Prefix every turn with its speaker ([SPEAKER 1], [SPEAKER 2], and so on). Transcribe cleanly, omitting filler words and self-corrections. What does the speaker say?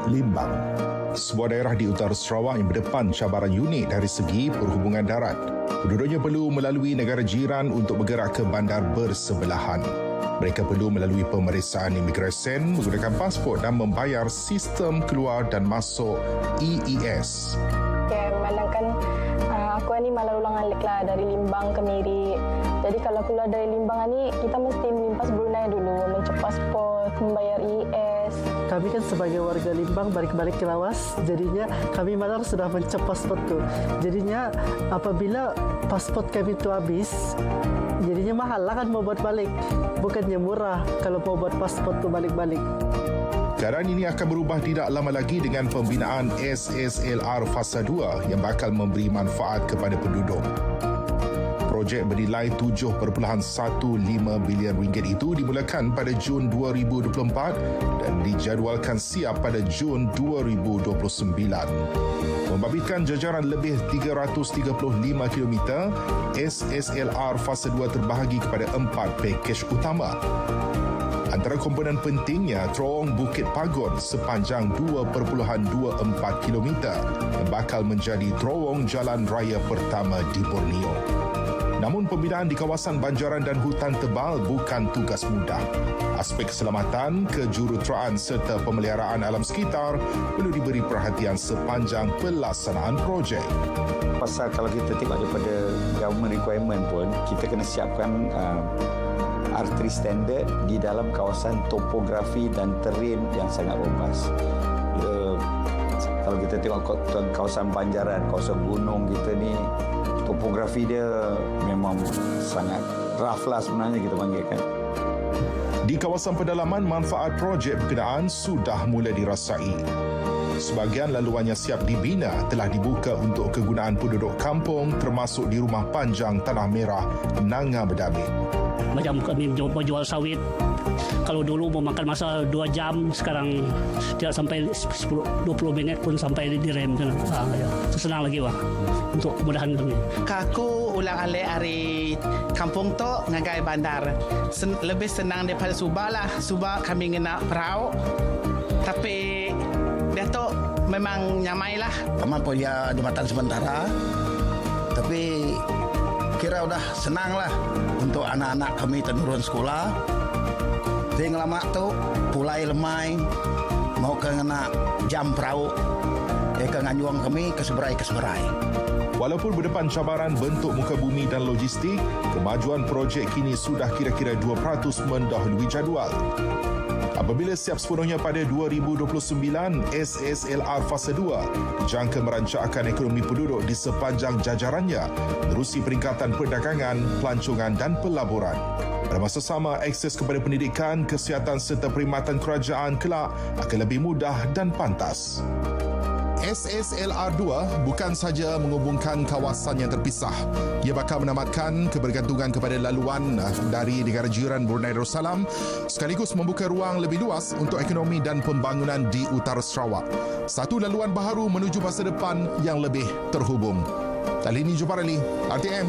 [SPEAKER 1] Limbang. Sebuah daerah di utara Sarawak yang berdepan cabaran unik dari segi perhubungan darat. Penduduknya perlu melalui negara jiran untuk bergerak ke bandar bersebelahan. Mereka perlu melalui pemeriksaan imigresen, menggunakan pasport dan membayar sistem keluar dan masuk EES.
[SPEAKER 2] Malangkan aku ni malah ulang alik lah dari Limbang ke Miri. Jadi kalau keluar dari Limbang ni kita mesti melimpas Brunei dulu, mencek pasport, membayar EES.
[SPEAKER 3] Kami kan sebagai warga Limbang balik-balik ke Lawas, jadinya kami malah sudah mencek pasport tu. Jadinya apabila pasport kami tu habis, jadinya mahal lah kan mau buat balik. Bukannya murah kalau mau buat pasport tu balik-balik.
[SPEAKER 1] Keadaan ini akan berubah tidak lama lagi dengan pembinaan SSLR Fasa 2 yang bakal memberi manfaat kepada penduduk. Projek bernilai 7.15 bilion ringgit itu dimulakan pada Jun 2024 dan dijadualkan siap pada Jun 2029. Membabitkan jajaran lebih 335 km, SSLR Fasa 2 terbahagi kepada 4 pakej utama. Antara komponen pentingnya terowong Bukit Pagon sepanjang 2.24 km yang bakal menjadi terowong jalan raya pertama di Borneo. Namun pembinaan di kawasan banjaran dan hutan tebal bukan tugas mudah. Aspek keselamatan, kejuruteraan serta pemeliharaan alam sekitar perlu diberi perhatian sepanjang pelaksanaan projek.
[SPEAKER 4] Pasal kalau kita tengok daripada government requirement pun, kita kena siapkan R3 standard di dalam kawasan topografi dan terrain yang sangat robust. Kalau kita tengok kawasan banjaran, kawasan gunung kita ni, topografi dia memang sangat rough lah sebenarnya kita panggil kan.
[SPEAKER 1] Di kawasan pedalaman, manfaat projek berkenaan sudah mula dirasai. Sebahagian laluan yang siap dibina telah dibuka untuk kegunaan penduduk kampung termasuk di Rumah Panjang Tanah Merah, Nanga Berdabit.
[SPEAKER 5] Macam kami jual sawit. Kalau dulu memakan masa 2 jam, sekarang tidak sampai 10-20 minit pun sampai di rem. Senang lagi wah untuk kemudahan kami.
[SPEAKER 6] Kaku ulang alik hari kampung tu ngagai bandar. Lebih senang daripada Subah lah. Subah kami kena perahu. Tapi dia tu memang nyamai lah.
[SPEAKER 7] Aman pun ya jembatan sementara. Tapi kira udah senang lah untuk anak-anak kami tenurun sekolah. Yang lama tu pulai lemai mau ke ngena jam perahu ke nganjuang kami ke seberai.
[SPEAKER 1] Walaupun berdepan cabaran bentuk muka bumi dan logistik, kemajuan projek kini sudah kira-kira 2% mendahului jadual. Apabila siap sepenuhnya pada 2029, SSLR Fasa 2 dijangka merancakkan ekonomi penduduk di sepanjang jajarannya, menerusi peningkatan perdagangan, pelancongan dan pelaburan. Pada masa sama, akses kepada pendidikan, kesihatan serta perkhidmatan kerajaan kelak akan lebih mudah dan pantas. SSLR 2 bukan saja menghubungkan kawasan yang terpisah. Ia bakal menamatkan kebergantungan kepada laluan dari negara jiran Brunei Darussalam sekaligus membuka ruang lebih luas untuk ekonomi dan pembangunan di utara Sarawak. Satu laluan baharu menuju masa depan yang lebih terhubung. Talini Joparali, RTM.